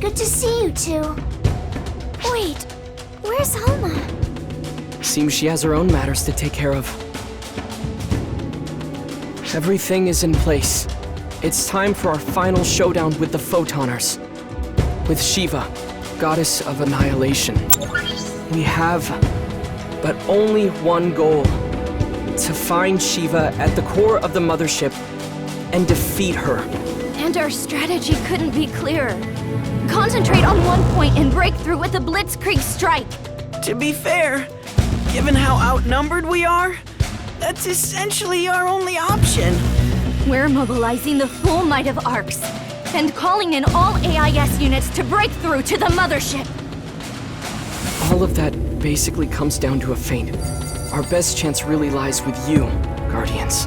Good to see you two. Wait, where's Alma? Seems she has her own matters to take care of. Everything is in place. It's time for our final showdown with the Photoners. With Shiva, goddess of annihilation. We have but only one goal. To find Shiva at the core of the mothership and defeat her. And our strategy couldn't be clearer. Concentrate on one point and break through with a blitzkrieg strike. To be fair, given how outnumbered we are, that's essentially our only option. We're mobilizing the full might of ARCs and calling in all AIS units to break through to the mothership. All of that basically comes down to a feint. Our best chance really lies with you, Guardians.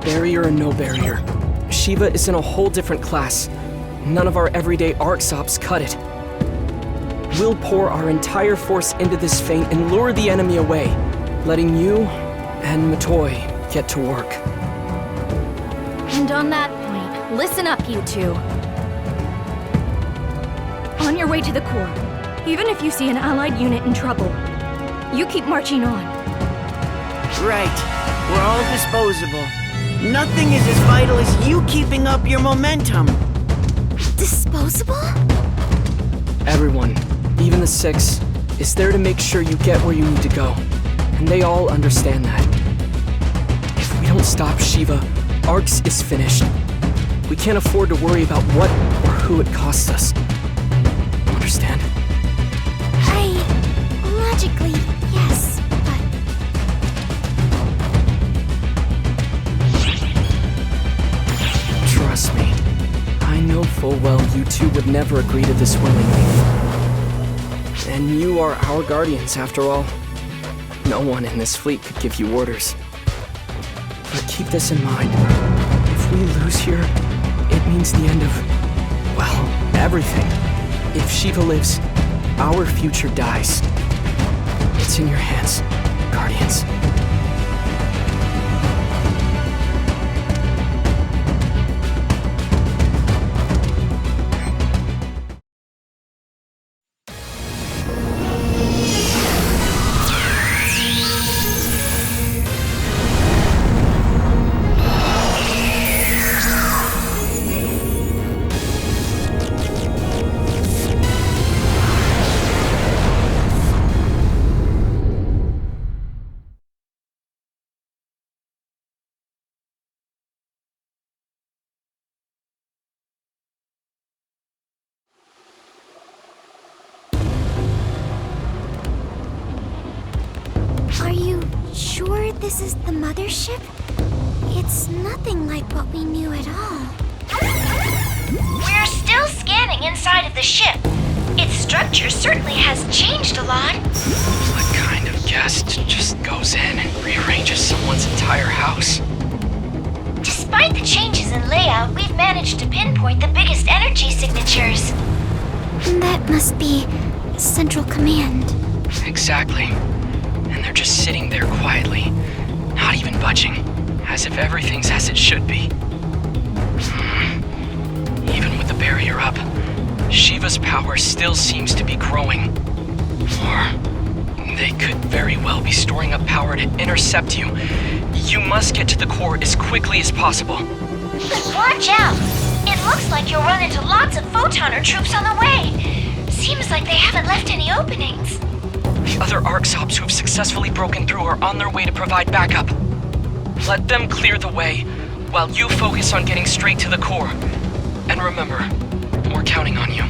Barrier or no barrier, Shiva is in a whole different class. None of our everyday ARCs ops cut it. We'll pour our entire force into this feint and lure the enemy away, letting you and Matoy get to work. And on that point, listen up, you two. On your way to the core, even if you see an allied unit in trouble, you keep marching on. Right. We're all disposable. Nothing is as vital as you keeping up your momentum. Disposable? Everyone, even the Six, is there to make sure you get where you need to go. And they all understand that. If we don't stop Shiva, ARCS is finished. We can't afford to worry about what or who it costs us. Understand? Logically, yes, but... Trust me. I know full well you two would never agree to this willingly. And you are our guardians, after all. No one in this fleet could give you orders. But keep this in mind. If we lose here, it means the end of, well, everything. If Shiva lives, our future dies. It's in your hands, Guardians. Are you sure this is the mothership? It's nothing like what we knew at all. We're still scanning inside of the ship. Its structure certainly has changed a lot. What kind of guest just goes in and rearranges someone's entire house? Despite the changes in layout, we've managed to pinpoint the biggest energy signatures. That must be Central Command. Exactly. And they're just sitting there quietly, not even budging, as if everything's as it should be. Even with the barrier up, Shiva's power still seems to be growing. Or they could very well be storing up power to intercept you. You must get to the core as quickly as possible. Watch out! It looks like you'll run into lots of Photoner troops on the way. Seems like they haven't left any openings. The other ARCSOPs who have successfully broken through are on their way to provide backup. Let them clear the way, while you focus on getting straight to the core. And remember, we're counting on you.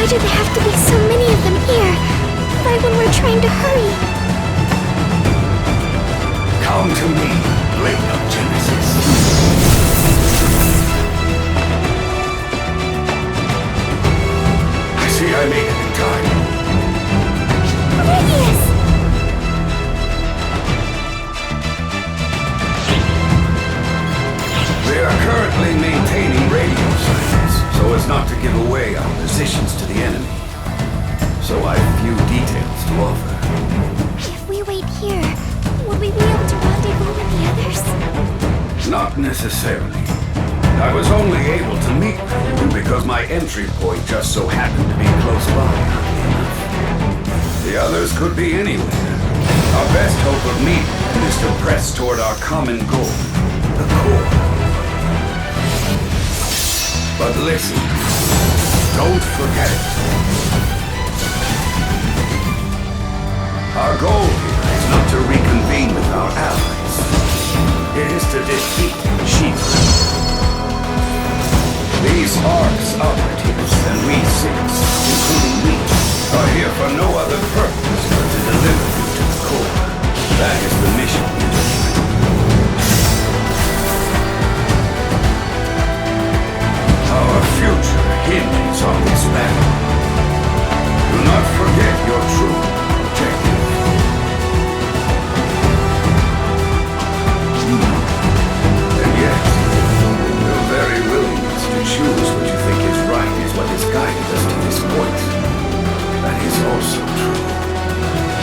Why do there have to be so many of them here? Right when we're trying to hurry. Come to me, Blade of Genesis. I see I made it in time. Radius! We are currently maintaining radio silence, so as not to give away our positions to the enemy. So I've few details to offer. If we wait here, will we be able to rendezvous with the others? Not necessarily. I was only able to meet with you because my entry point just so happened to be close by, oddly enough. The others could be anywhere. Our best hope of meeting them is to press toward our common goal, the core. But listen, don't forget it. Our goal here is not to reconvene with our allies. It is to defeat Shiva. These ARC's operatives and we six, including me, are here for no other purpose but to deliver you to the core. That is the mission. Our future hinges on this battle. Do not forget your true objective. And yet, your very willingness to choose what you think is right is what has guided us to this point. That is also true.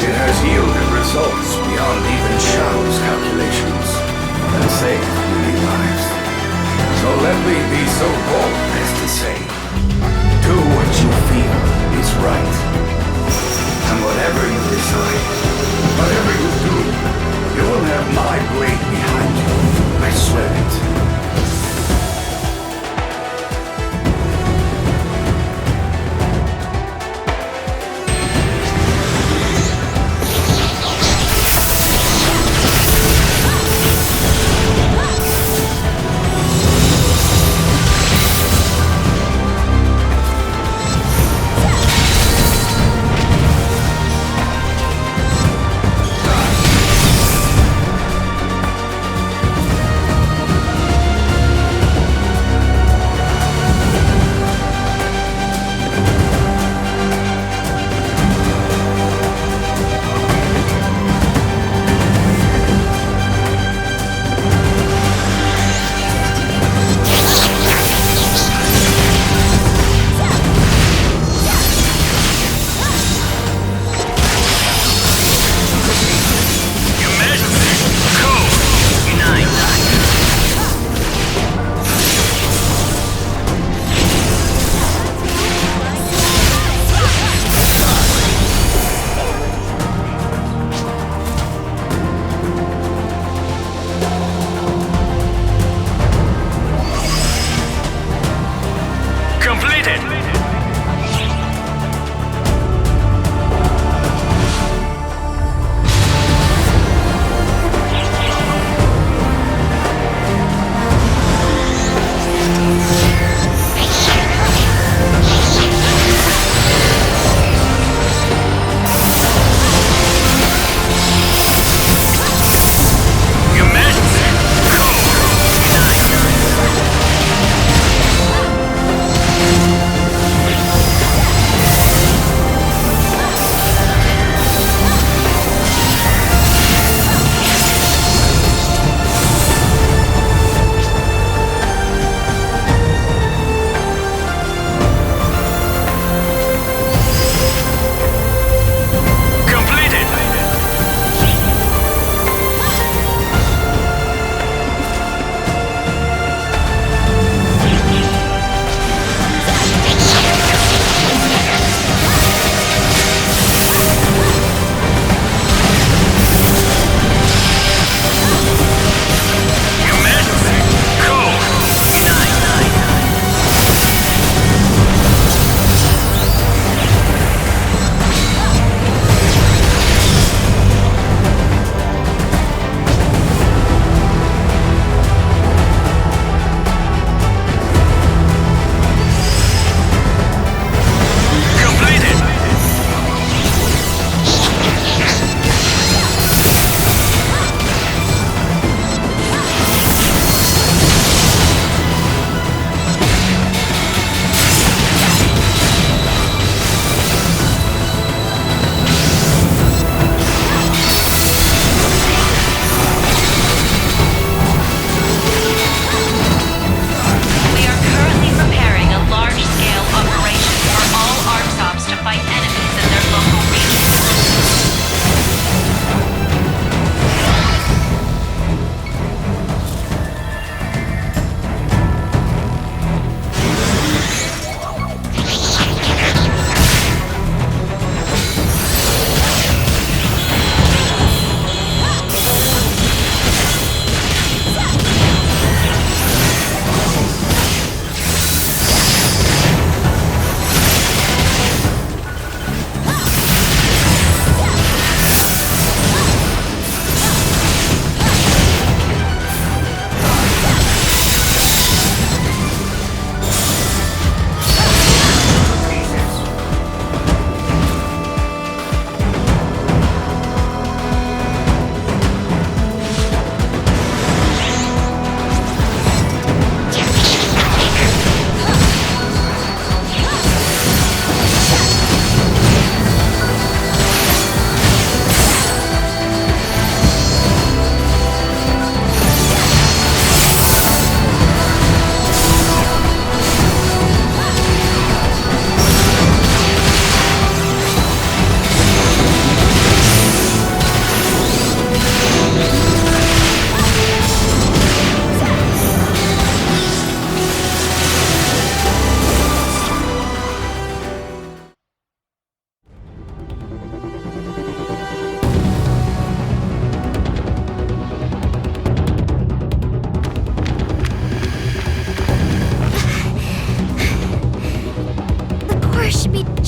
It has yielded results beyond even Shao's calculations, and saved many lives. So let me be so bold as to say, do what you feel is right. And whatever you decide, whatever you do, you will have my blade behind you. I swear it.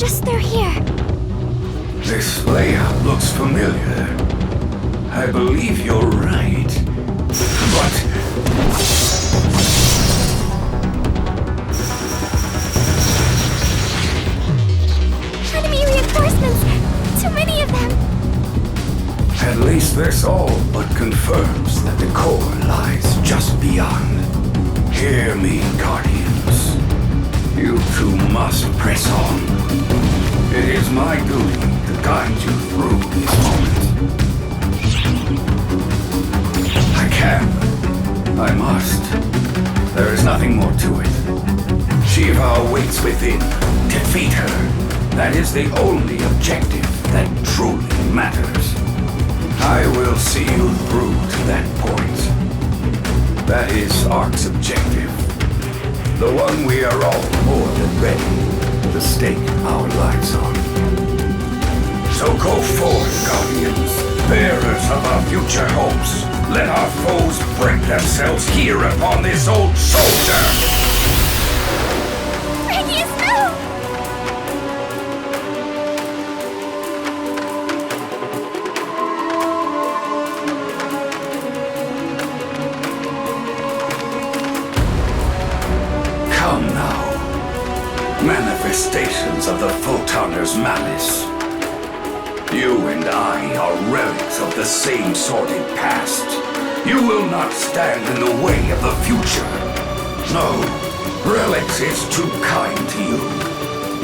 just through here. This layout looks familiar. I believe you're right. But... Enemy reinforcements! Too many of them! At least this all but confirms that the core lies just beyond. Hear me, Guardians. You two must press on. It is my duty to guide you through this moment. I can. I must. There is nothing more to it. Shiva awaits within. Defeat her. That is the only objective that truly matters. I will see you through to that point. That is Ark's objective. The one we are all more than ready to stake our lives on. So go forth, Guardians, bearers of our future hopes. Let our foes break themselves here upon this old soldier! Radius, no! Come now. Manifestations of the Photonner's malice. You and I are relics of the same sordid past. You will not stand in the way of the future. No, relics is too kind to you.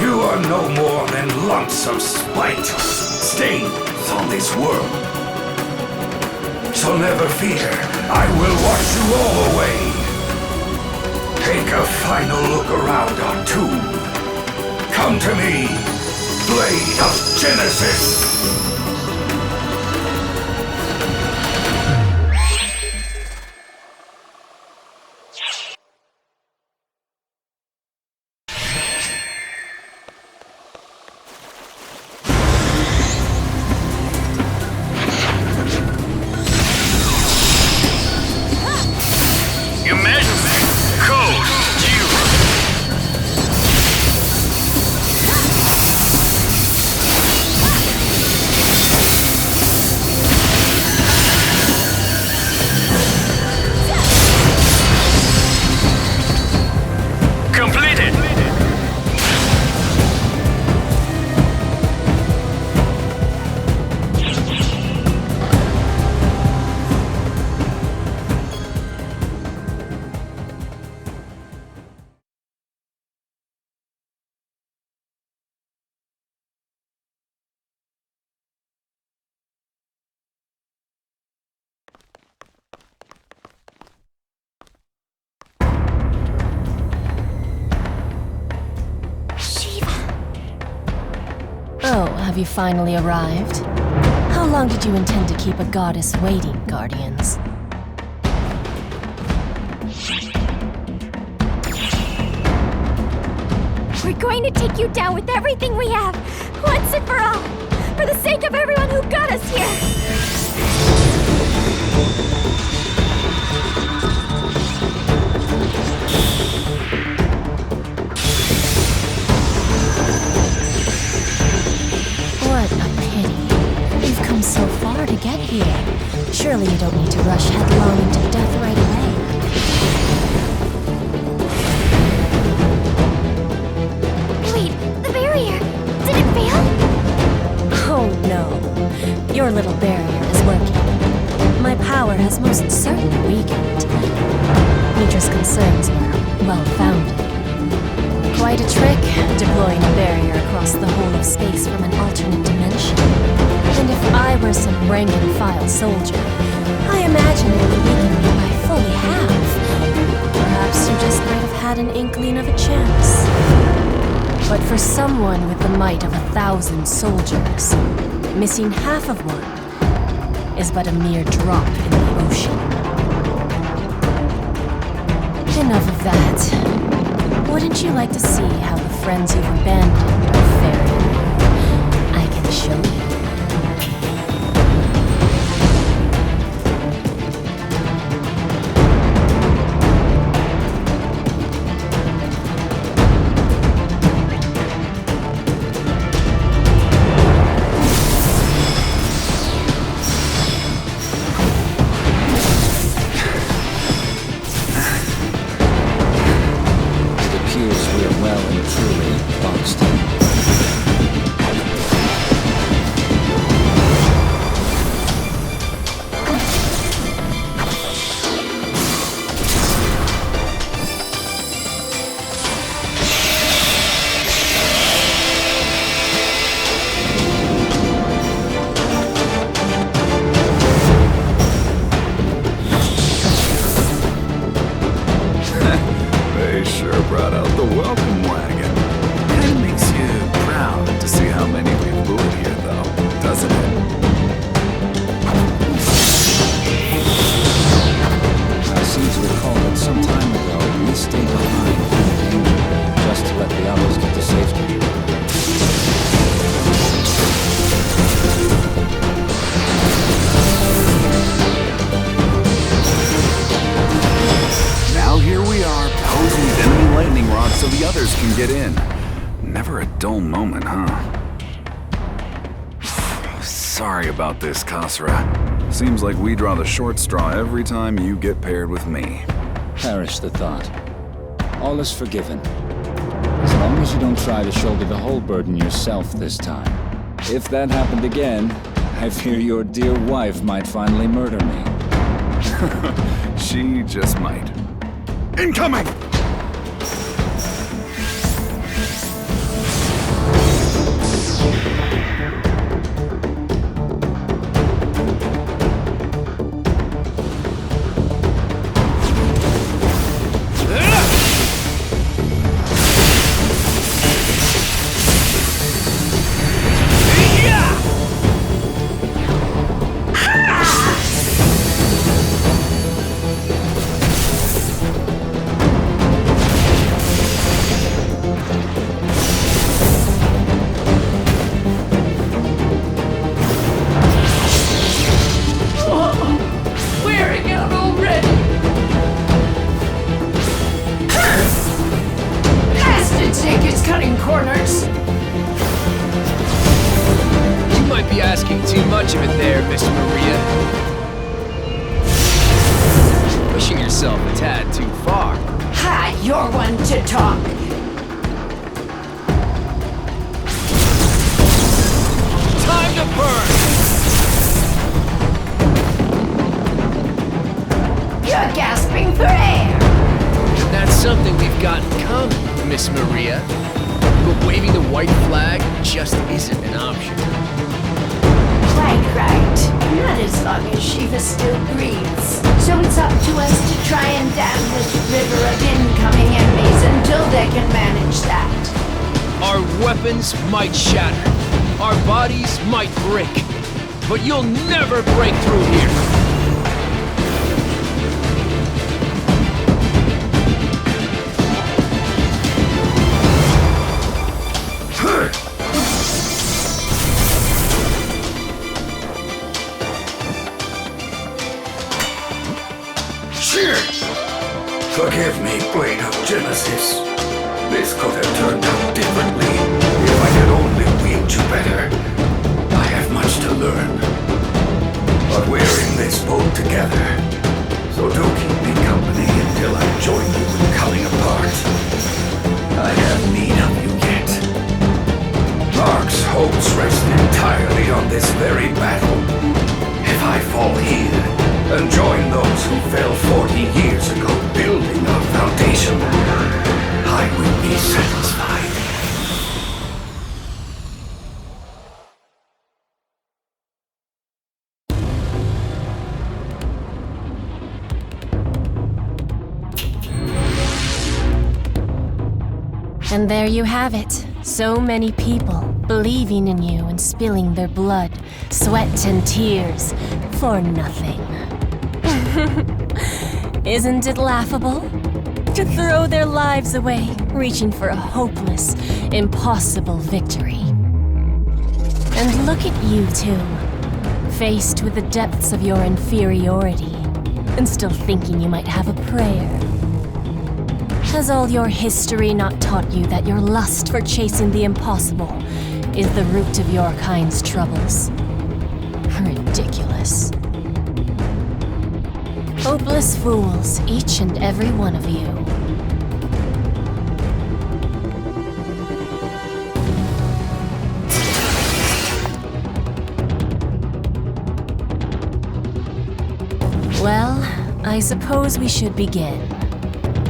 You are no more than lumps of spite, stains on this world. So never fear, I will wash you all away. Take a final look around our tomb. Come to me, Blade of Genesis! Oh, have you finally arrived? How long did you intend to keep a goddess waiting, Guardians? We're going to take you down with everything we have, once and for all, for the sake of everyone who got us here! What a pity. You've come so far to get here. Surely you don't need to rush headlong into death right away. Wait, the barrier! Did it fail? Oh no. Your little barrier is working. My power has most certainly weakened. Mitra's concerns were well-founded. Quite a trick, deploying a barrier across the whole of space from an alternate dimension. And if I were some rank-and-file soldier, I imagine it would weaken me by fully half. Perhaps you just might have had an inkling of a chance. But for someone with the might of 1,000 soldiers, missing half of one is but a mere drop in the ocean. Enough of that. Wouldn't you like to see how the friends you've abandoned are faring? I can show you. brought out the welcome wagon. It makes you proud to see how many we've lured here, though, doesn't it? I seem to recall that some time ago we stayed behind in danger, just to let the others get to safety. Now here we are, posing as enemy lightning rods so the others can get in. Never a dull moment, huh? Sorry about this, Kasra. Seems like we draw the short straw every time you get paired with me. Perish the thought. All is forgiven. As long as you don't try to shoulder the whole burden yourself this time. If that happened again, I fear your dear wife might finally murder me. She just might. Incoming! Might shatter, our bodies might break, but you'll never break through here. Cheers! Forgive me, Blade of Genesis. This could have turned out differently if I had only wield you better. I have much to learn. But we're in this boat together. So do keep me company until I join you in coming apart. I have need of you yet. Ark's hopes rest entirely on this very battle. If I fall here and join those who fell 40 years ago building our foundation, I will be satisfied. And there you have it. So many people believing in you and spilling their blood, sweat and tears for nothing. Isn't it laughable? To throw their lives away, reaching for a hopeless, impossible victory. And look at you two, faced with the depths of your inferiority, and still thinking you might have a prayer. Has all your history not taught you that your lust for chasing the impossible is the root of your kind's troubles? Ridiculous. Hopeless fools, each and every one of you. Well, I suppose we should begin.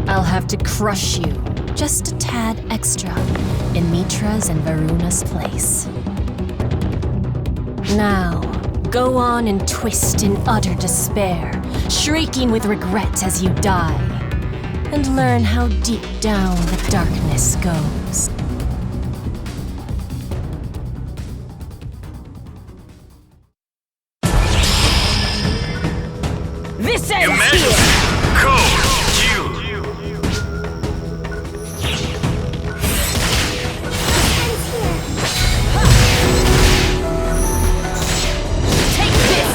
I'll have to crush you, just a tad extra, in Mitra's and Varuna's place. Now, go on and twist in utter despair, shrieking with regret as you die. and learn how deep down the darkness goes. This ends here! Code Q. Take this!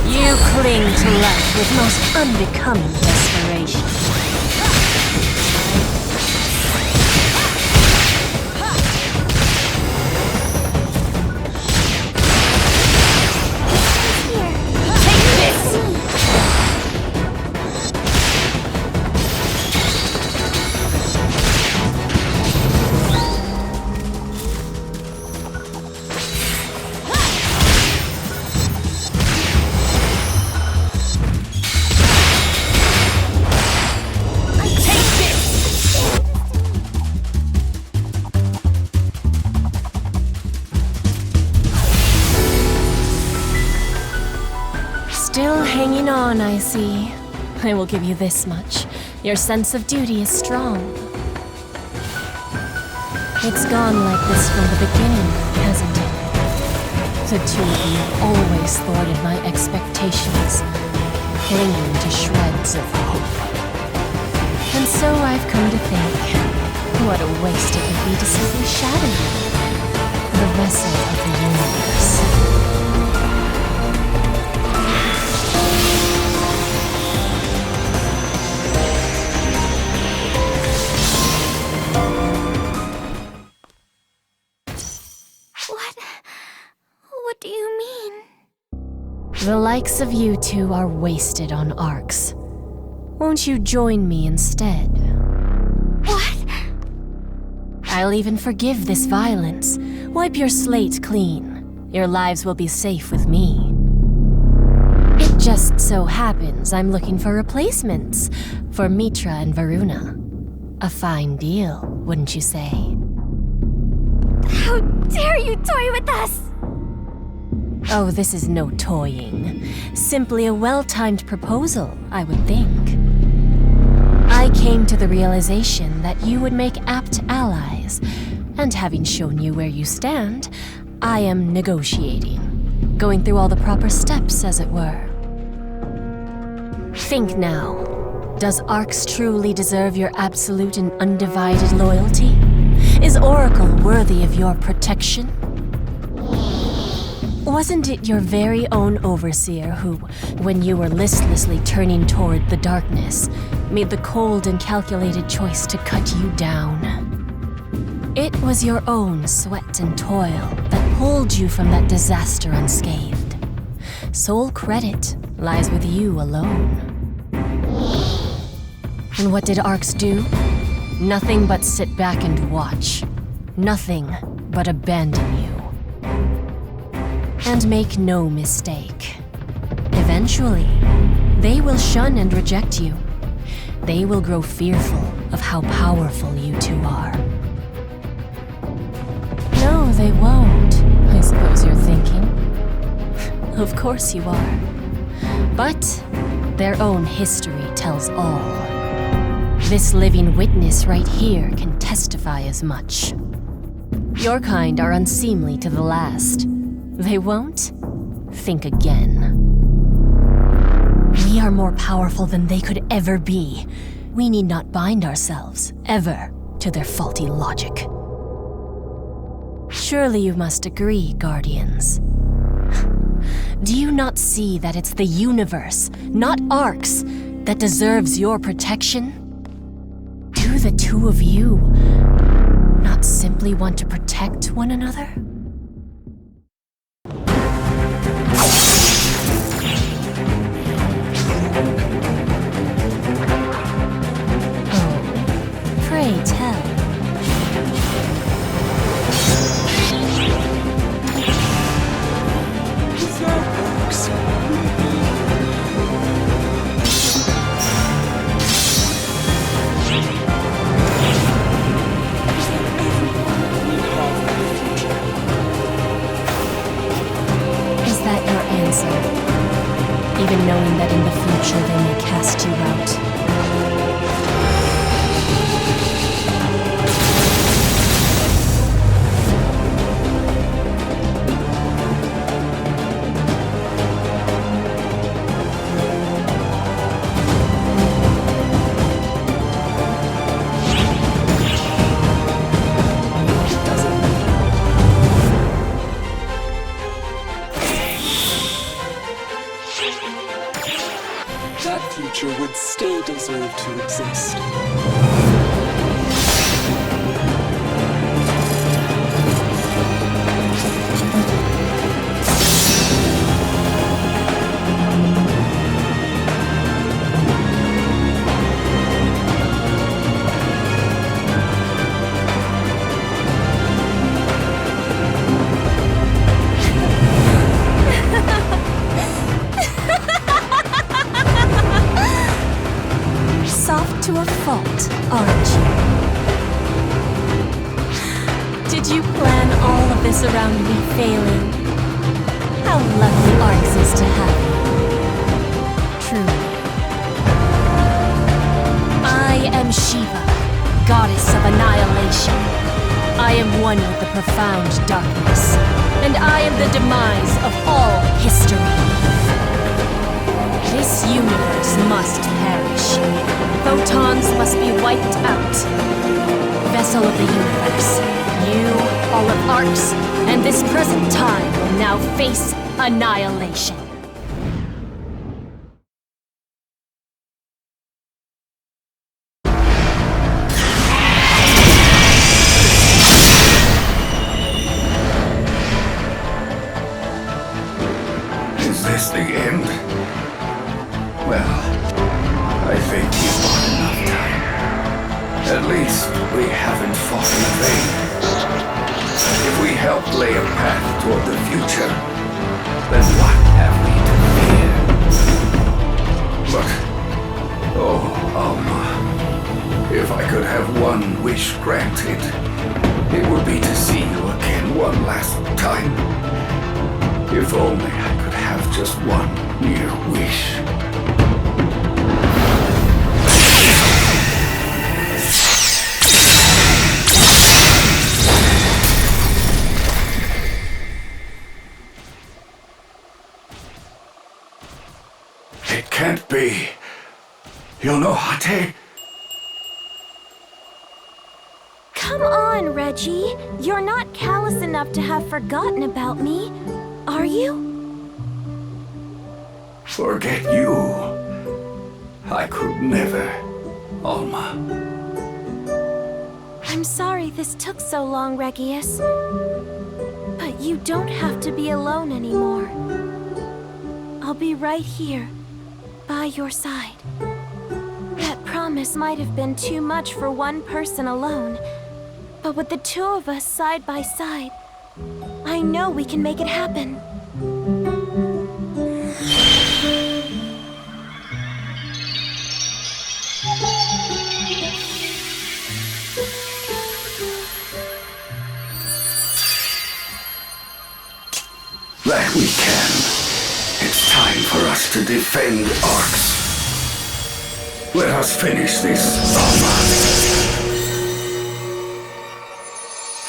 You cling to life with most unbecoming desperation. Still hanging on, I see. I will give you this much. Your sense of duty is strong. It's gone like this from the beginning, hasn't it? The two of you always thwarted my expectations, clinging to shreds of hope. And so I've come to think, what a waste it would be to simply shatter you, the vessel of the universe. What do you mean? The likes of you two are wasted on arcs. Won't you join me instead? What? I'll even forgive this violence. Wipe your slate clean. Your lives will be safe with me. It just so happens I'm looking for replacements for Mitra and Varuna. A fine deal, wouldn't you say? How dare you toy with us? Oh, this is no toying. Simply a well-timed proposal, I would think. I came to the realization that you would make apt allies, and having shown you where you stand, I am negotiating, going through all the proper steps, as it were. Think now. Does Arx truly deserve your absolute and undivided loyalty? Is Oracle worthy of your protection? Wasn't it your very own overseer who, when you were listlessly turning toward the darkness, made the cold and calculated choice to cut you down? It was your own sweat and toil that pulled you from that disaster unscathed. Sole credit lies with you alone. And what did Arx do? Nothing but sit back and watch. Nothing but abandon you. And make no mistake. Eventually, they will shun and reject you. They will grow fearful of how powerful you two are. No, they won't, I suppose you're thinking. Of course you are. But their own history tells all. This living witness right here can testify as much. Your kind are unseemly to the last. They won't? Think again. We are more powerful than they could ever be. We need not bind ourselves, ever, to their faulty logic. Surely you must agree, Guardians. Do you not see that it's the universe, not Arx, that deserves your protection? Do the two of you not simply want to protect one another? Pray tell. answer, even knowing that in the future they may cast you out. That future would still deserve to exist. Soft to a fault, aren't you? Did you plan all of this around me failing? How lucky Arx is to have you. Truly. I am Shiva, goddess of annihilation. I am one with the profound darkness, and I am the demise of all history. This universe must perish. Photons must be wiped out. Vessel of the universe, you, all of Arx, and this present time will now face annihilation. Is this the end? Well, I think we've bought enough time. At least we haven't fought in vain. If we help lay a path toward the future, then what have we to fear? But, oh, Alma, if I could have one wish granted, it would be to see you again one last time. If only I could have just one mere wish. It can't be. Yonohate? Come on, Reggie. You're not callous enough to have forgotten about me, are you? Forget you? I could never, Alma. I'm sorry this took so long, Regius. But you don't have to be alone anymore. I'll be right here, by your side. That promise might have been too much for one person alone, but with the two of us side by side, I know we can make it happen. That we can. It's time for us to defend Arx. Let us finish this, Alma.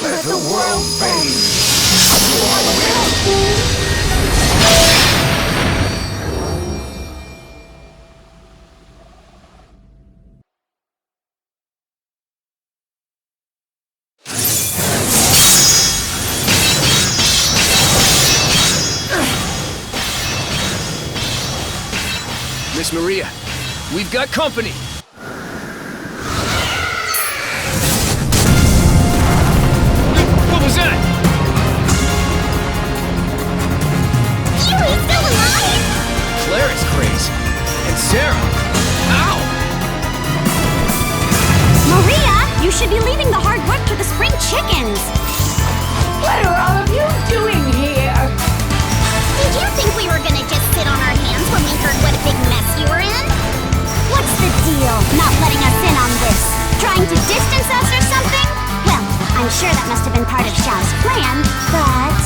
Let the world fade. War will. Miss Maria, we've got company! What was that? Yuri's still alive? Claire is crazy. And Sarah. Ow! Maria, you should be leaving the hard work to the spring chickens. What are all of you doing here? Did you think we were gonna just sit on our hands when we heard what a big mess you were in? What's the deal, not letting us in on this? Trying to distance us or something? Well, I'm sure that must have been part of Xiao's plan, but...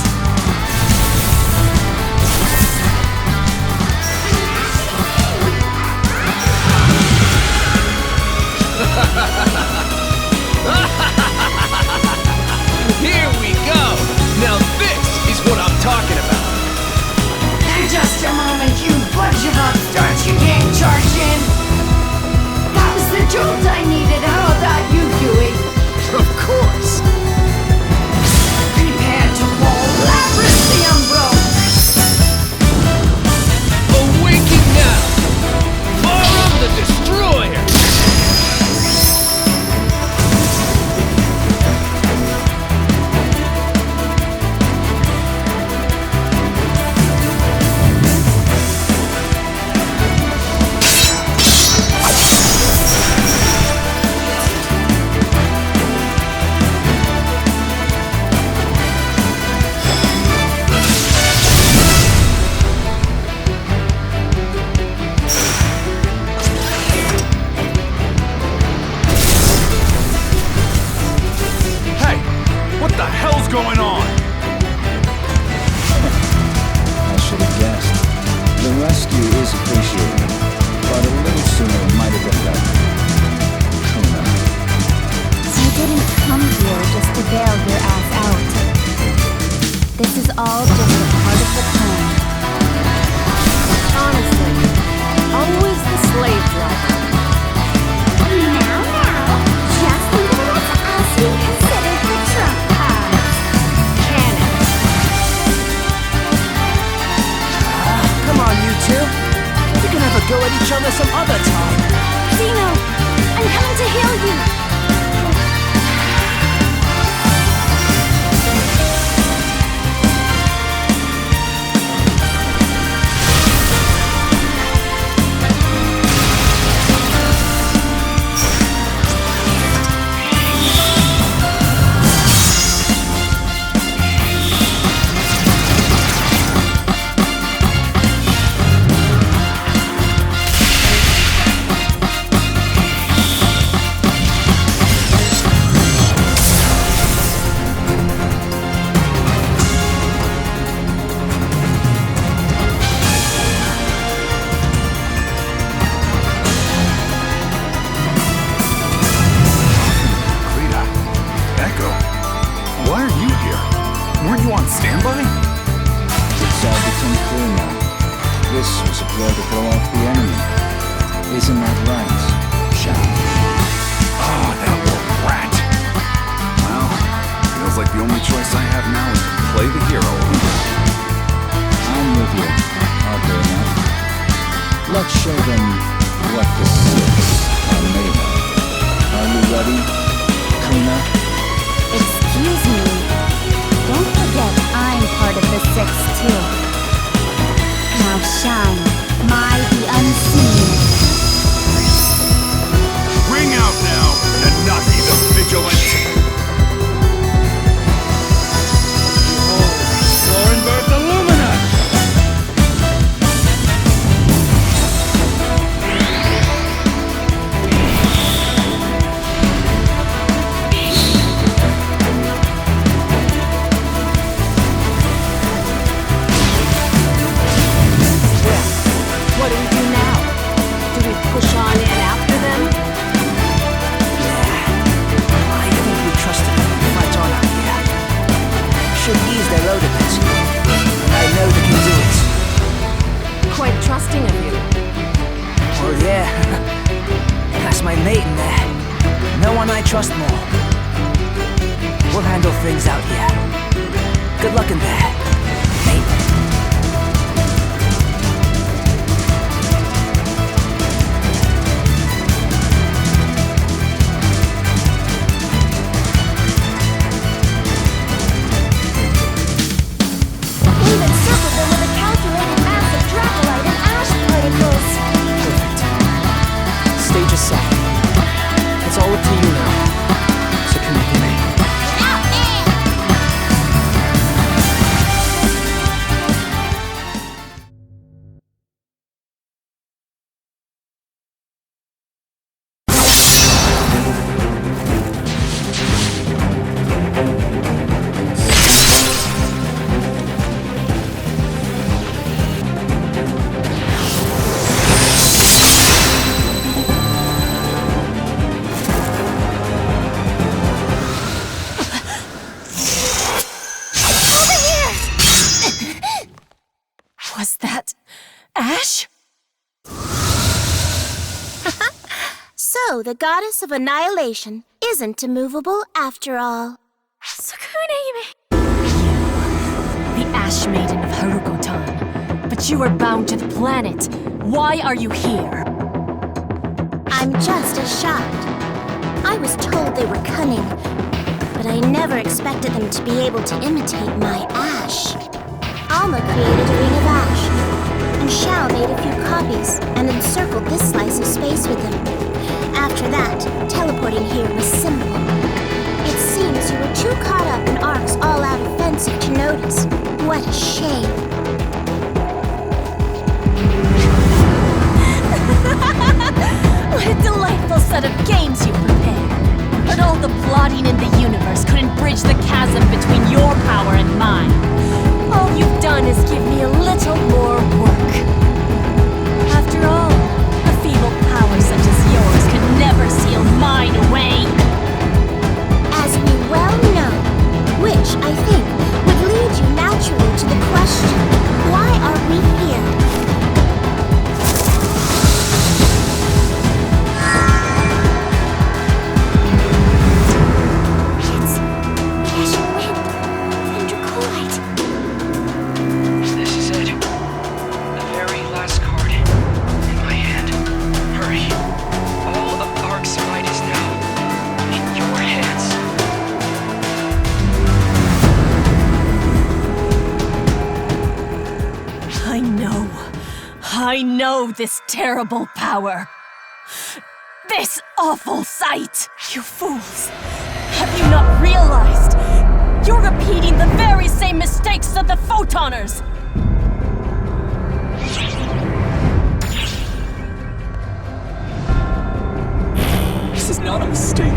go at each other some other time. Zeno, I'm coming to heal you. So, the goddess of annihilation isn't immovable after all. Sakune! The Ash Maiden of Haruko-tan. But you are bound to the planet. Why are you here? I'm just as shocked. I was told they were cunning, but I never expected them to be able to imitate my ash. Alma created a ring of ash, and Shao made a few copies and encircled this slice of space with them. After that, teleporting here was simple. It seems you were too caught up in arcs all out offensive to notice. What a shame. What a delightful set of games you prepared. But all the plotting in the universe couldn't bridge the chasm between your power and mine. All you've done is give me a little more work. After all, a feeble power such as yours could never seal mine away. As we well know, which I think would lead you naturally to the question, why are we here? I know this terrible power. This awful sight! You fools! Have you not realized? You're repeating the very same mistakes of the Photoners! This is not a mistake.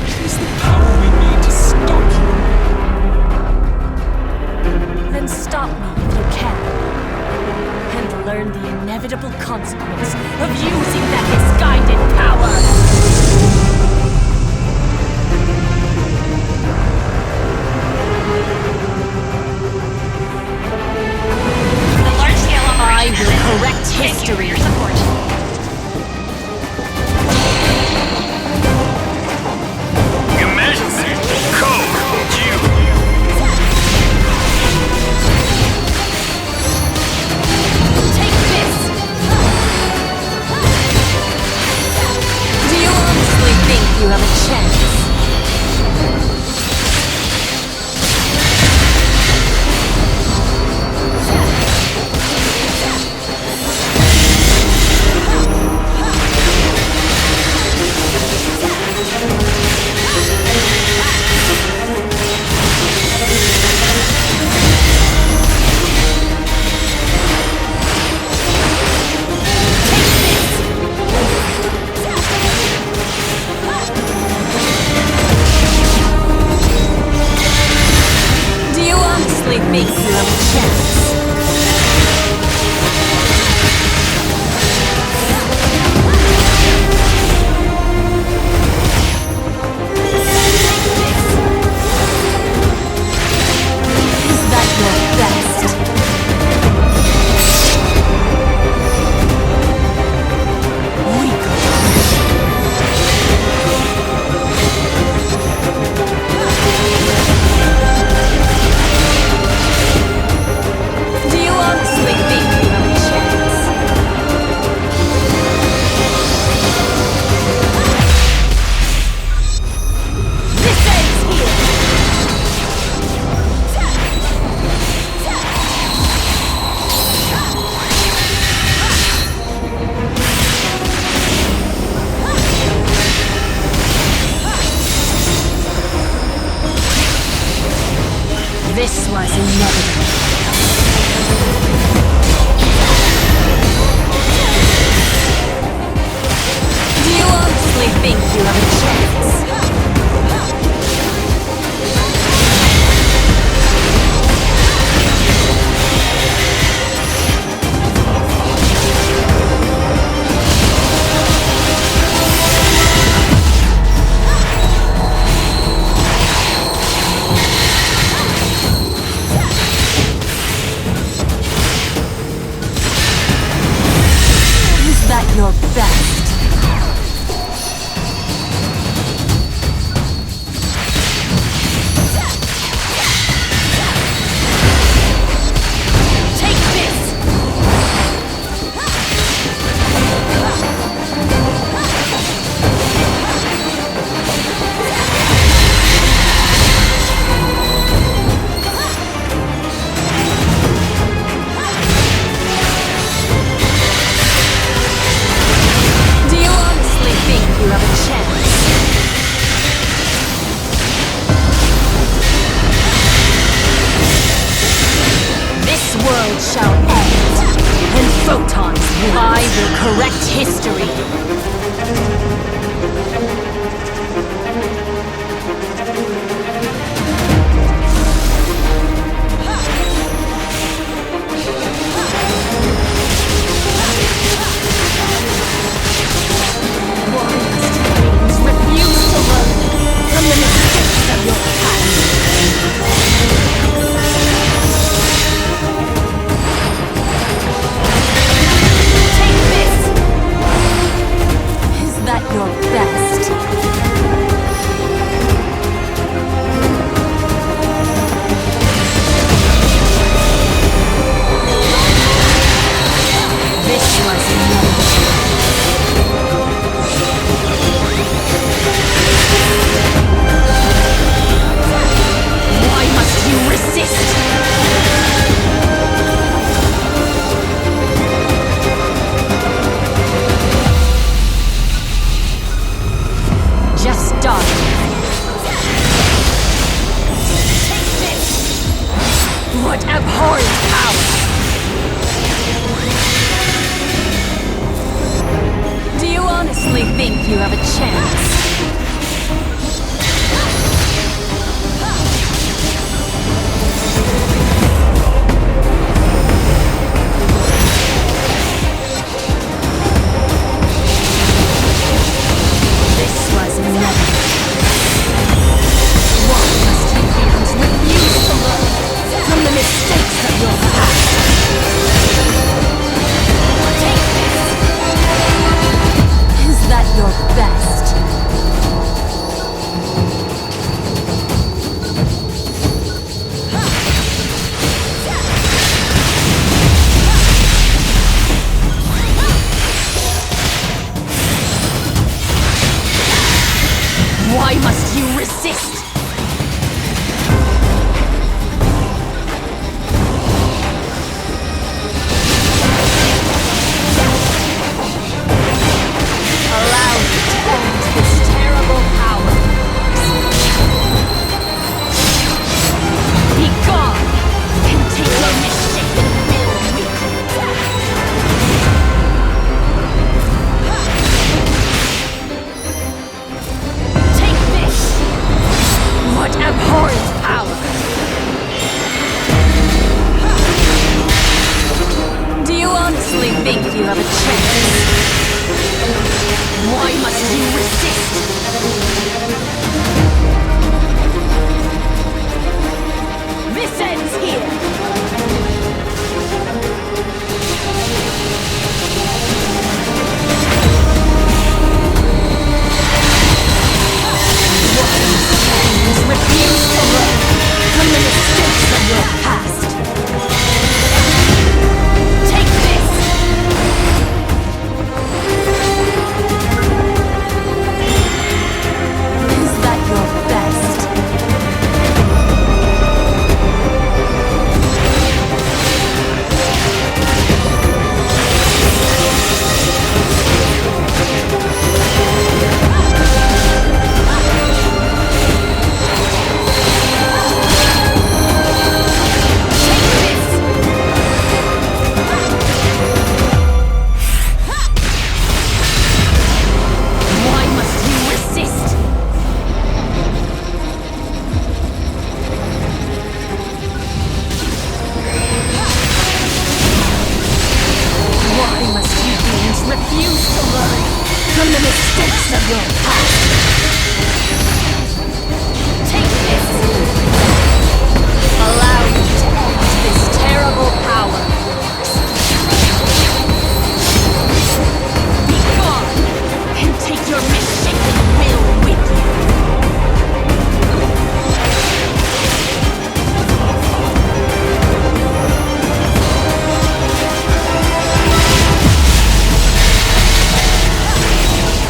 It is the power we need to stop you. Then stop me if you can. And learn the inevitable consequence of using that misguided power! The large-scale I will correct history. Your support. Emergency code Q. Take this! Do you honestly think you have a chance? Think you have a chance. Is that your best? Do you honestly think you have a chance? This ends here! This was inevitable. Do you honestly think you have a chance? Is that your best? Take this! Do you honestly think you have a chance? This world shall end, and photons will. I will correct history. Wise refuse to learn from the mistakes of your past. Take this! Is that your best? This was inevitable. What abhorrent power! Do you honestly think you have a chance? This was inevitable. Why must you humans refuse to learn from the mistakes of your past? Take this! Is that your best? Why must you resist? Allow me to end this terrible power. Be gone and take your misshapen will with you. Take this! What abhorrent power! Do you honestly think you have a chance? Why must you resist? This ends here! Refuse to learn from the mistakes of your past. Take this! Is that your best? Why must you resist? Why must you beings refuse to learn from the mistakes of your past? Take this! Allow me to end this terrible power. Be gone and take your misshapen will with you.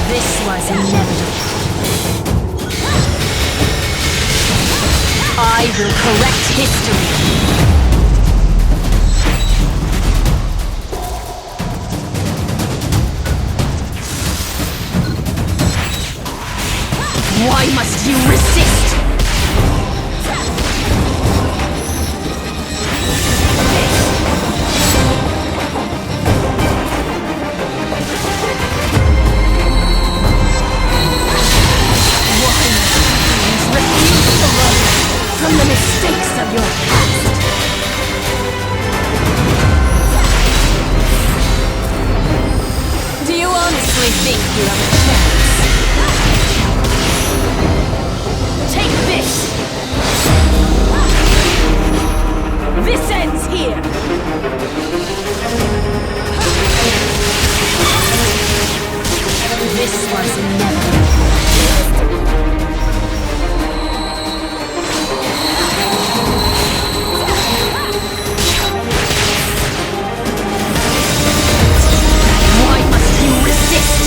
This was inevitable. I will correct history. Why must you resist? Refuse to learn from the mistakes of your past. Do you honestly think you have a chance? Take this! This ends here! This was inevitable. Why must you resist?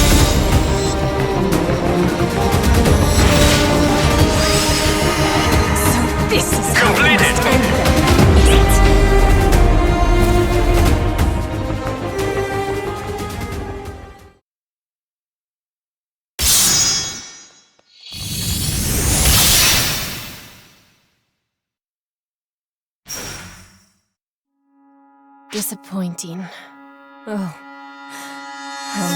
So this is how we must end them, is it? Disappointing. Oh, how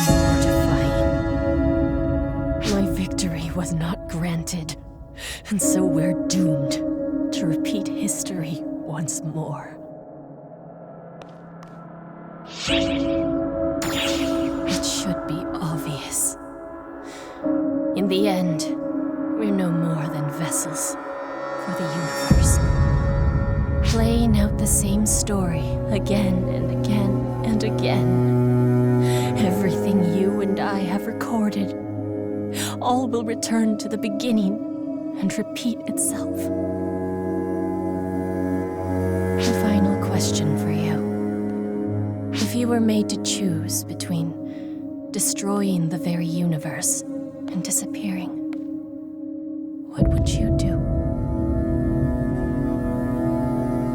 mortifying. My victory was not granted, and so we're doomed to repeat history once more. It should be obvious. In the end, we're no more than vessels for the universe. Playing out the same story again and again and again. Everything you and I have recorded, all will return to the beginning and repeat itself. A final question for you. If you were made to choose between destroying the very universe and disappearing, what would you do?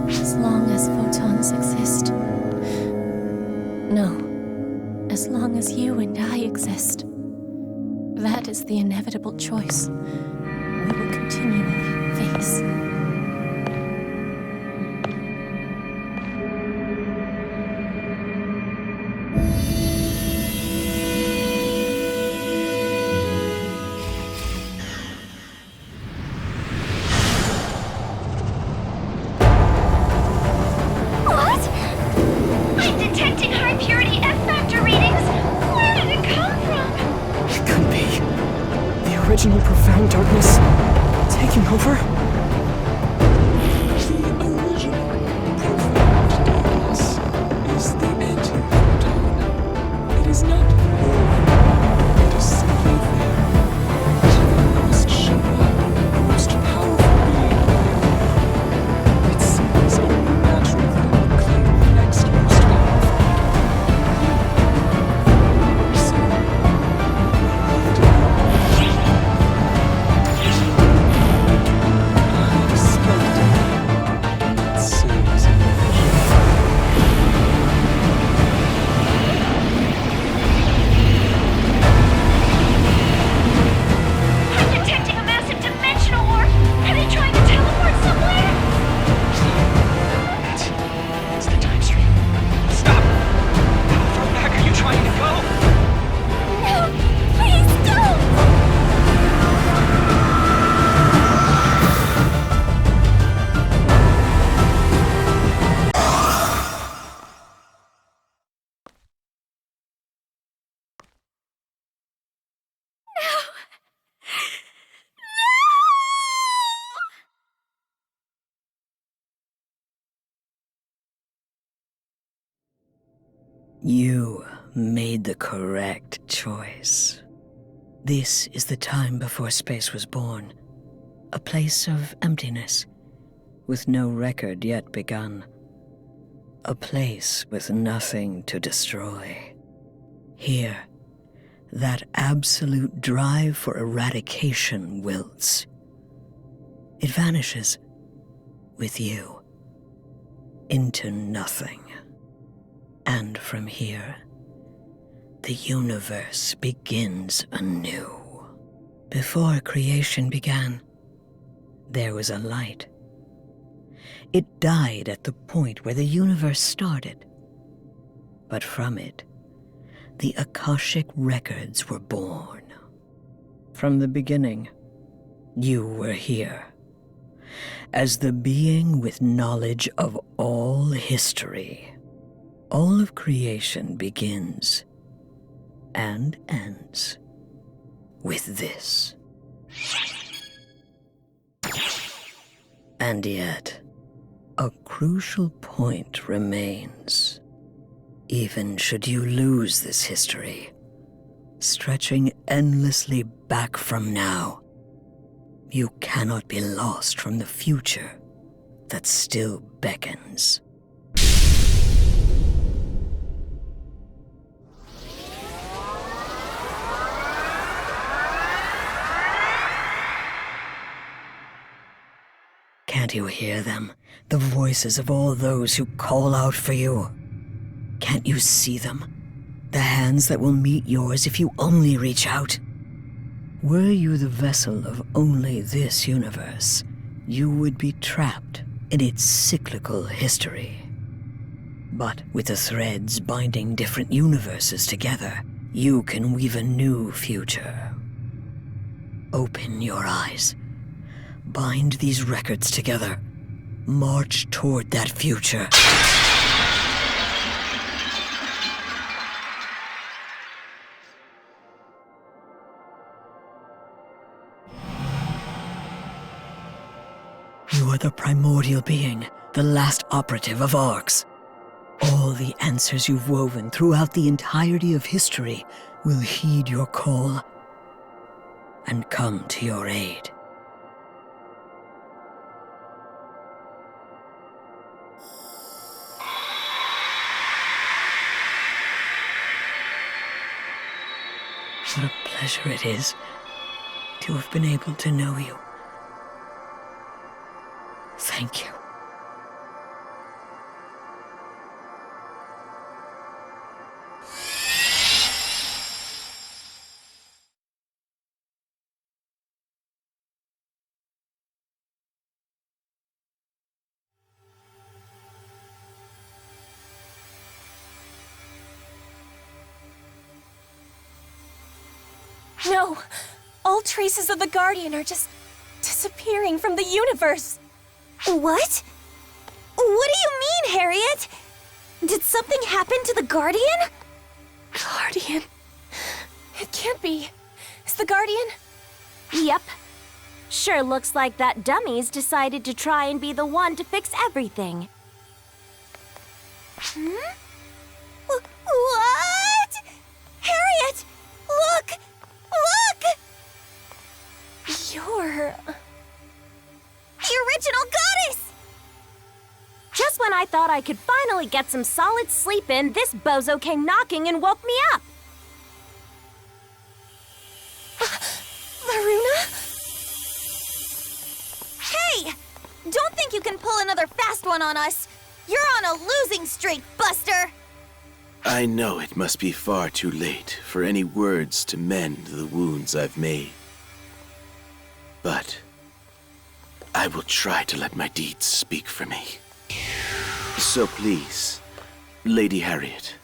As long as photons exist. No, as long as you and I exist. That is the inevitable choice we will continually face. Original profound darkness taking over? The original profound darkness is the anti-photon. It is not war. It is simply there. It must show up the most powerful being. It seems only natural that it would claim the next most powerful. So, You made the correct choice. This is the time before space was born. A place of emptiness, with no record yet begun. A place with nothing to destroy. Here, that absolute drive for eradication wilts. It vanishes with you into nothing. And from here, the universe begins anew. Before creation began, there was a light. It died at the point where the universe started. But from it, the Acoustic records were born. From the beginning, you were here, as the being with knowledge of all history. All of creation begins and ends with this. And yet, a crucial point remains. Even should you lose this history, stretching endlessly back from now, you cannot be lost from the future that still beckons. Can't you hear them? The voices of all those who call out for you. Can't you see them? The hands that will meet yours if you only reach out. Were you the vessel of only this universe, you would be trapped in its cyclical history. But with the threads binding different universes together, you can weave a new future. Open your eyes. Bind these records together. March toward that future. You are the primordial being, the last operative of Arcs. All the answers you've woven throughout the entirety of history will heed your call and come to your aid. What a pleasure it is to have been able to know you. Thank you. No! All traces of the Guardian are just disappearing from the universe! What? What do you mean, Harriet? Did something happen to the Guardian? Guardian? It can't be. Is the Guardian? Yep. Sure looks like that dummy's decided to try and be the one to fix everything. What? Harriet! Look! Look! You're... the original goddess! Just when I thought I could finally get some solid sleep in, this bozo came knocking and woke me up. Varuna? Hey! Don't think you can pull another fast one on us. You're on a losing streak, Buster! I know it must be far too late for any words to mend the wounds I've made. But I will try to let my deeds speak for me. So please, Lady Harriet,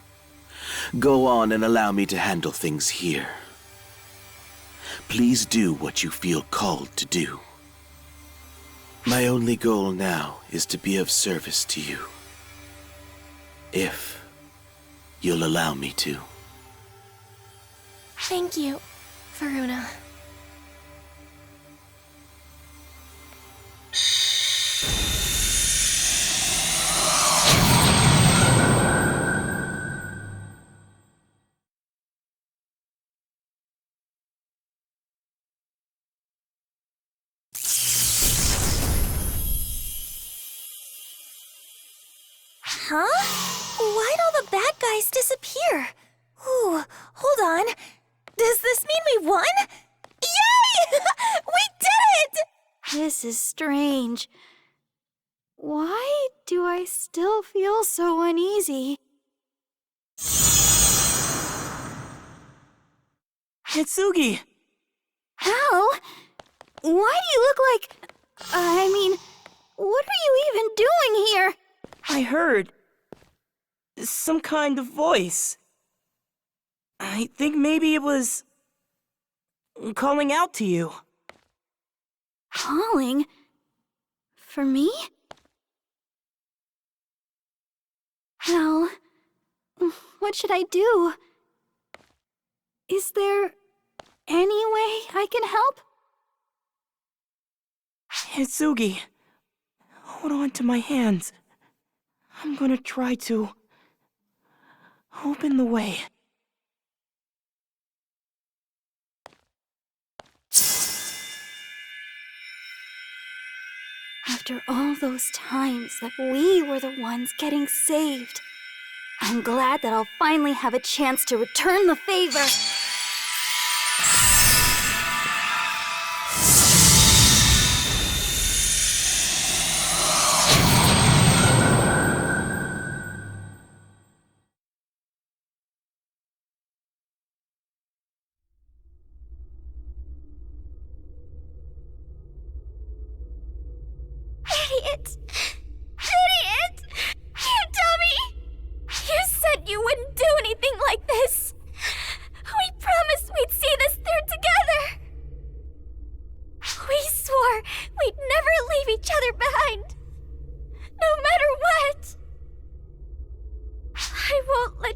go on and allow me to handle things here. Please do what you feel called to do. My only goal now is to be of service to you. If you'll allow me to. Thank you, Varuna. Huh? Why'd all the bad guys disappear? Ooh, hold on. Does this mean we won? Yay! We did it! This is strange. Why do I still feel so uneasy? Hitsugi! How? Why do you look like... I mean, what are you even doing here? I heard some kind of voice. I think maybe it was calling out to you. Calling? For me? Well, what should I do? Is there any way I can help? Hitsugi, hold on to my hands. I'm gonna try to open the way. After all those times that we were the ones getting saved, I'm glad that I'll finally have a chance to return the favor. Idiot! Idiot! You dummy!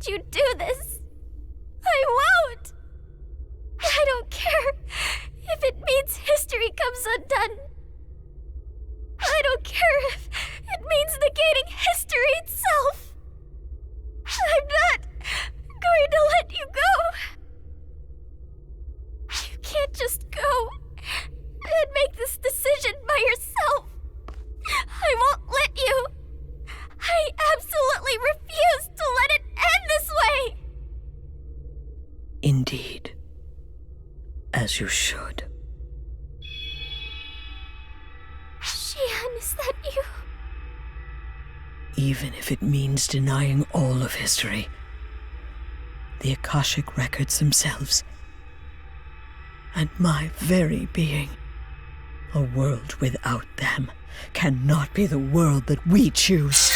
let you do this. I won't! I don't care if it means history comes undone. I don't care if it means negating history itself. I'm not going to let you go. You can't just go and make this decision by yourself. I won't let you. I absolutely refuse to let it end this way. Indeed. As you should. Xian, is that you? Even if it means denying all of history, the Akashic records themselves, and my very being, a world without them cannot be the world that we choose.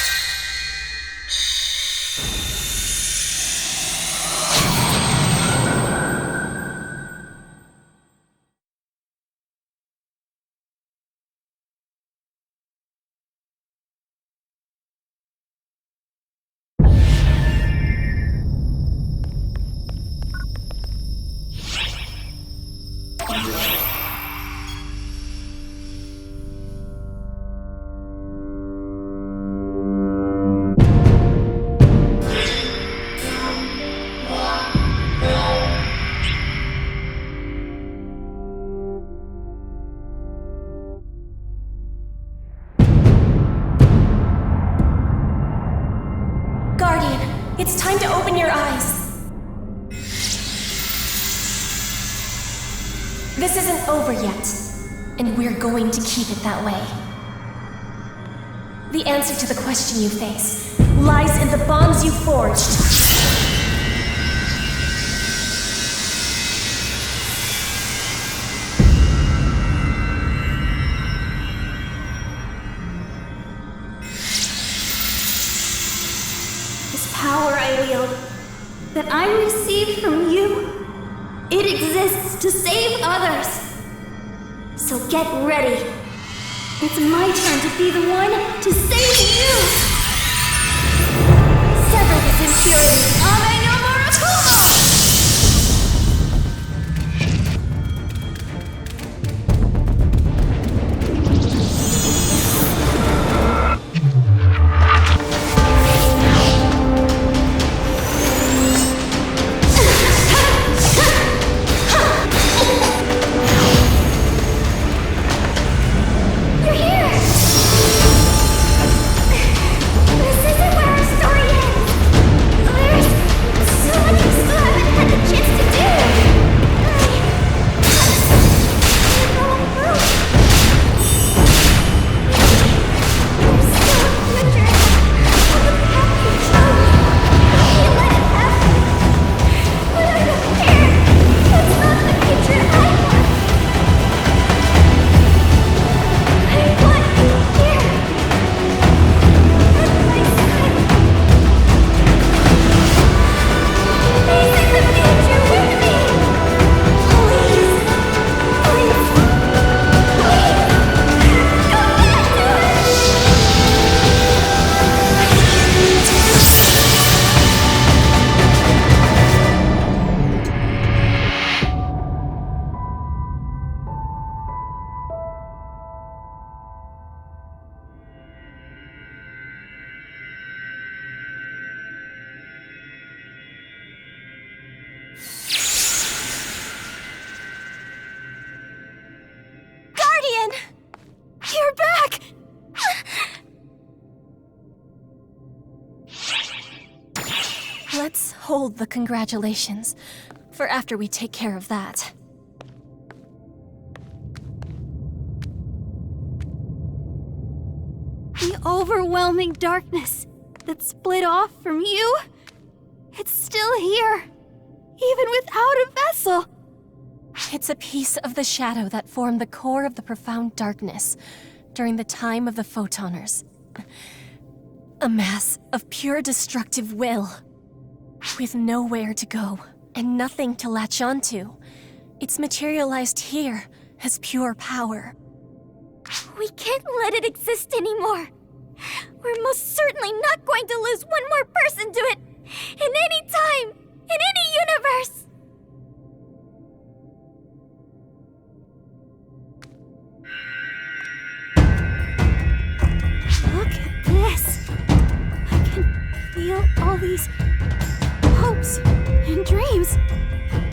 It's time to open your eyes. This isn't over yet, and we're going to keep it that way. The answer to the question you face lies in the bonds you forged. Power I wield, that I received from you, it exists to save others. So get ready. It's my turn to be the one to save you. Sever this impurity. Ame no Murakumo! Let's hold the congratulations for after we take care of that. The overwhelming darkness that split off from you, it's still here, even without a vessel. It's a piece of the shadow that formed the core of the profound darkness during the time of the Photoners. A mass of pure destructive will. With nowhere to go, and nothing to latch onto. It's materialized here as pure power. We can't let it exist anymore. We're most certainly not going to lose one more person to it, In any time! In any universe! Look at this! I can feel all these hopes and dreams.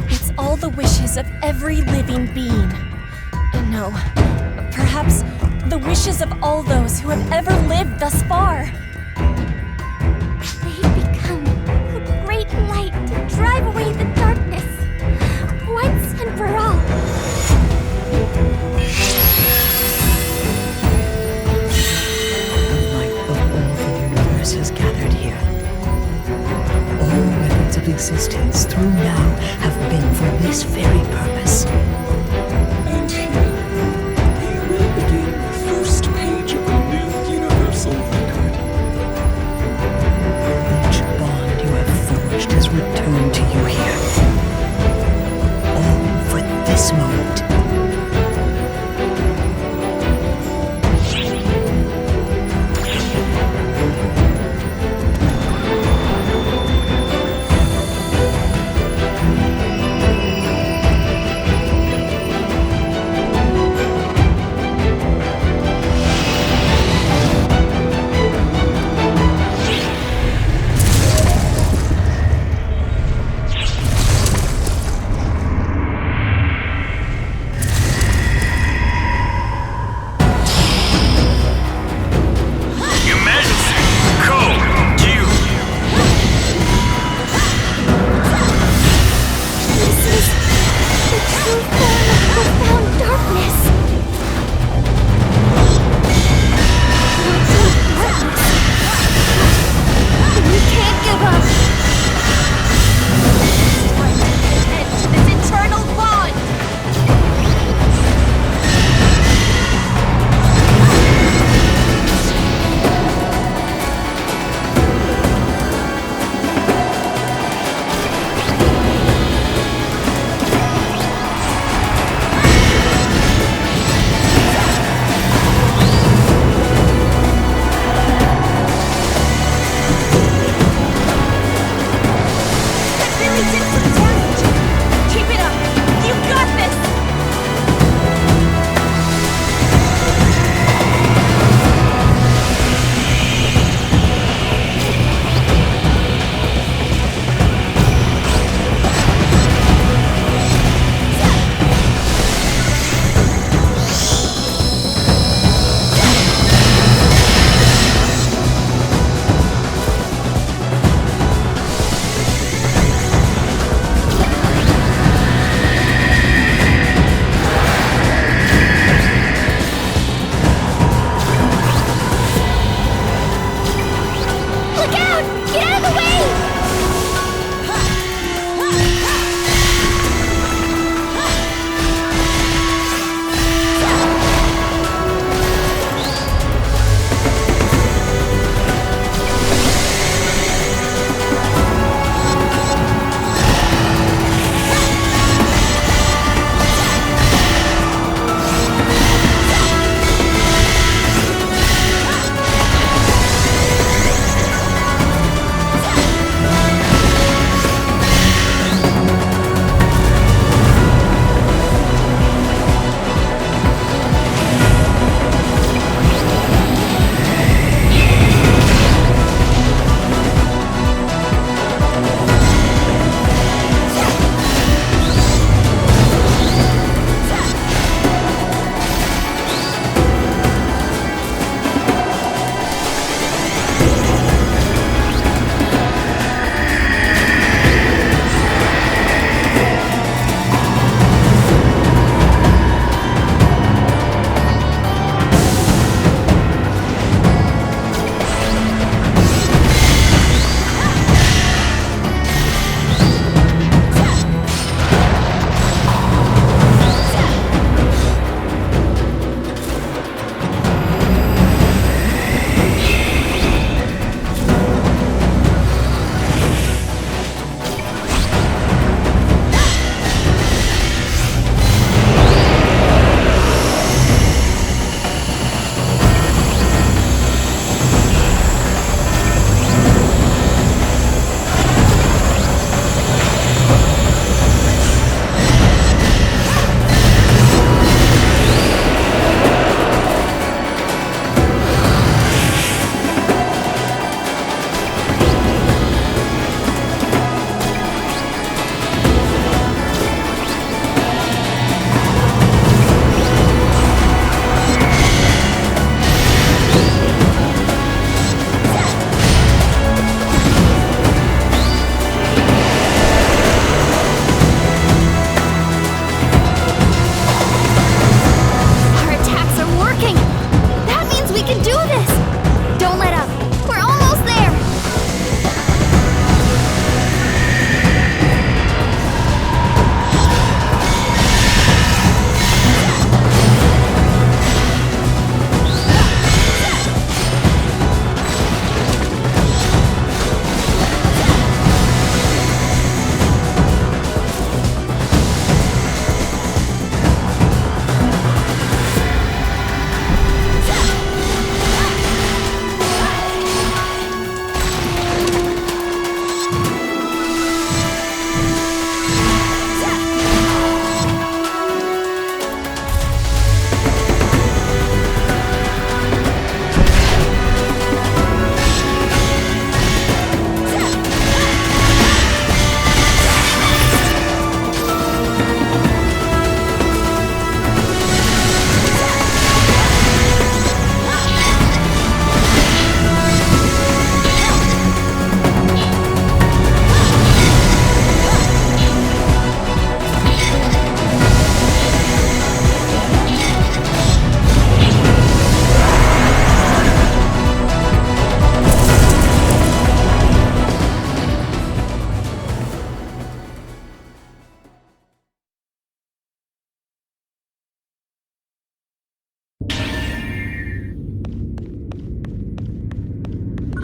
It's all the wishes of every living being. And no, perhaps the wishes of all those who have ever lived thus far. They become a great light to drive away the darkness, once and for all. The light of all the universe has gathered here. All records of existence through now have been for this very purpose. And here, we will begin the first page of a new universal record. Each bond you have forged has returned to you here. All for this moment. can do this! Don't let up. We're almost there!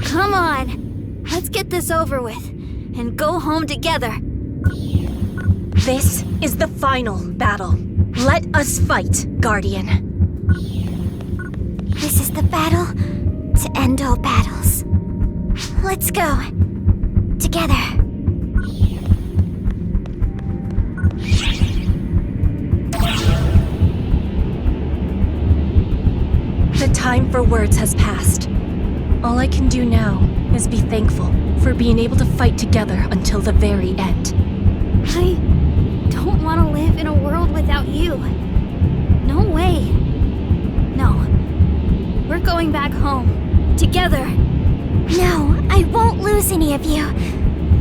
Come on! Let's get this over with, and go home together. This is the final battle. Let us fight, Guardian. This is the battle to end all battles. Let's go. Together. The time for words has passed. All I can do now is be thankful for being able to fight together until the very end. I don't want to live in a world without you. No way. No. We're going back home. Together. No, I won't lose any of you.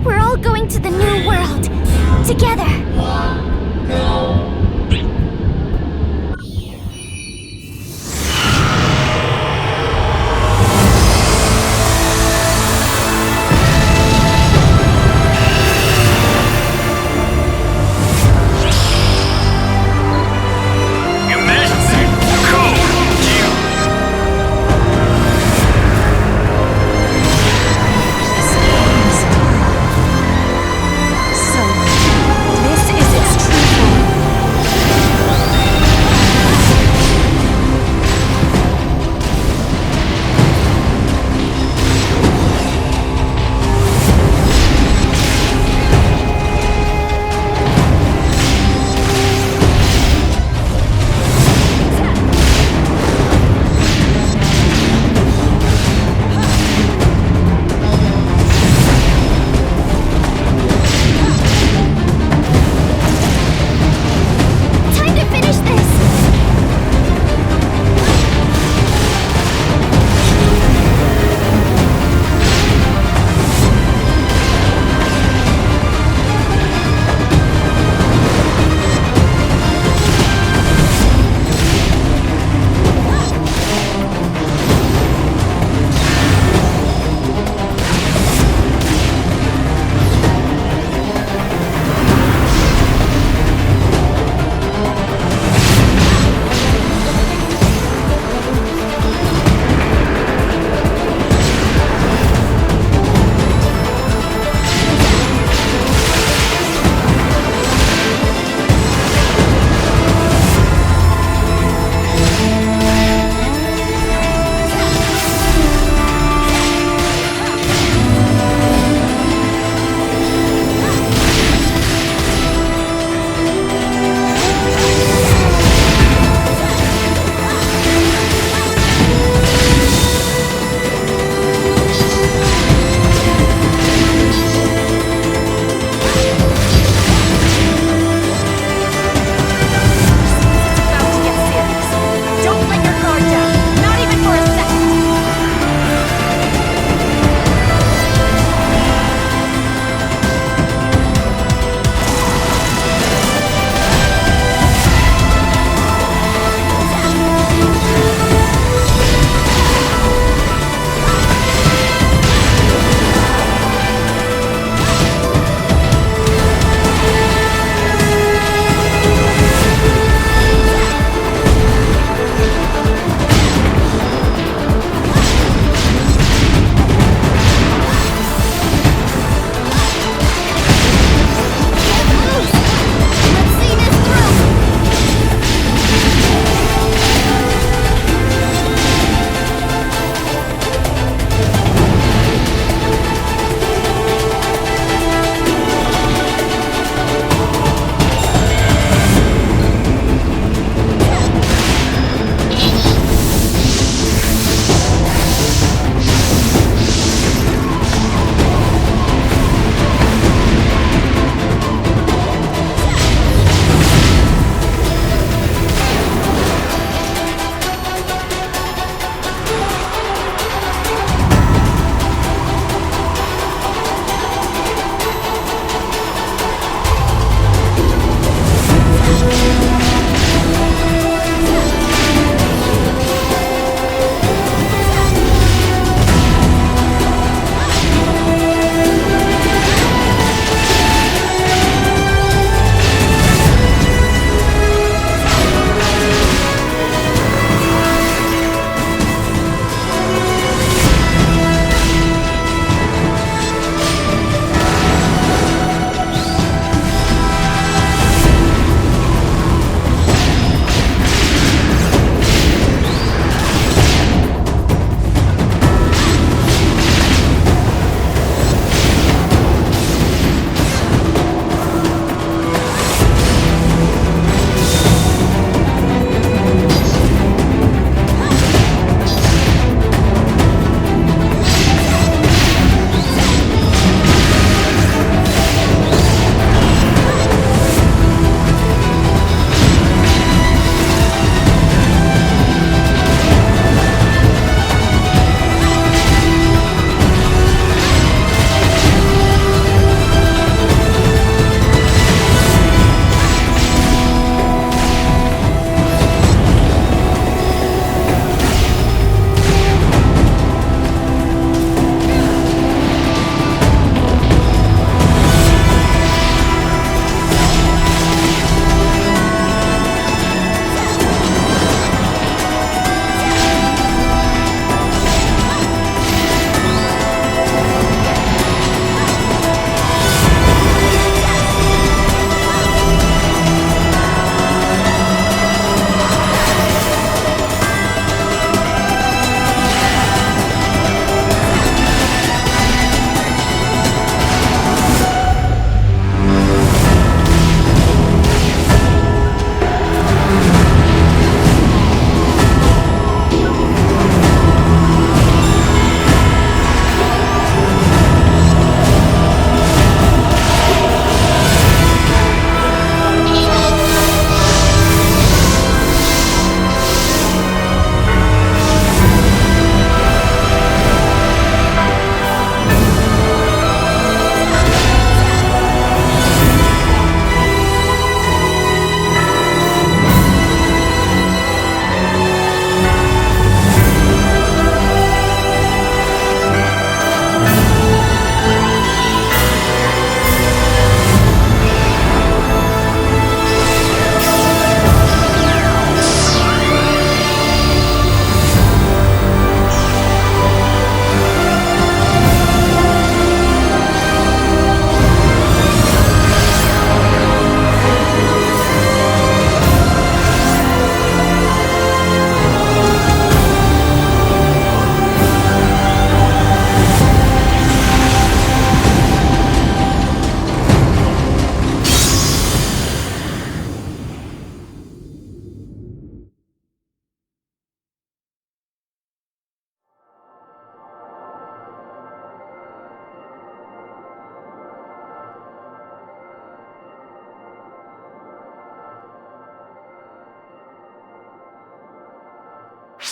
We're all going to the new world. Together. So, this is its true form.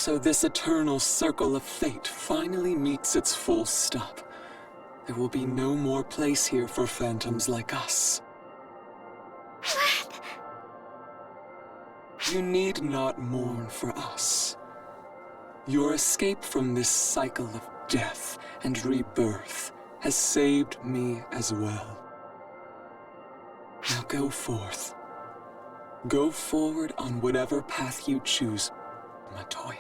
So this eternal circle of fate finally meets its full stop. There will be no more place here for phantoms like us. What? You need not mourn for us. Your escape from this cycle of death and rebirth has saved me as well. Now go forth. Go forward on whatever path you choose, my toy.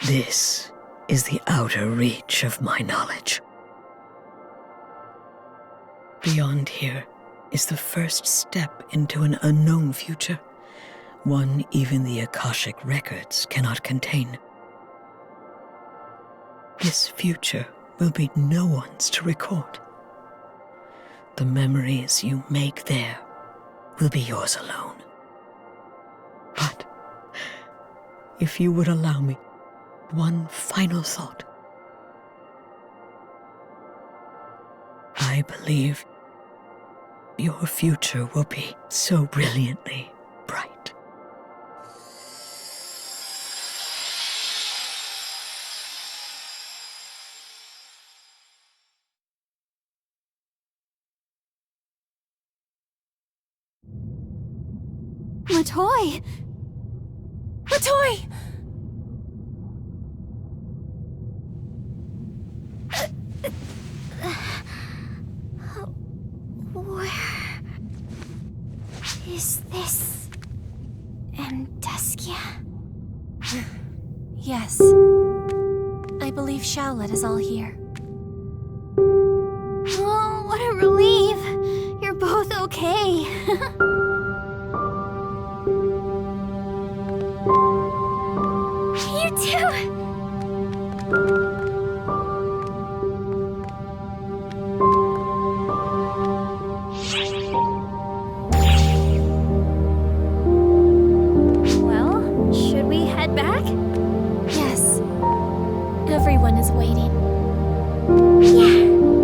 This is the outer reach of my knowledge. Beyond here is the first step into an unknown future, one even the Akashic records cannot contain. This future will be no one's to record. The memories you make there will be yours alone. But if you would allow me one final thought. I believe your future will be so brilliantly bright. Matoy! Matoy! Where is this? Endeskia? Yes. I believe Showlet is all here. Oh, what a relief! You're both okay. You too! Well, should we head back? Yes. Everyone is waiting. Yeah.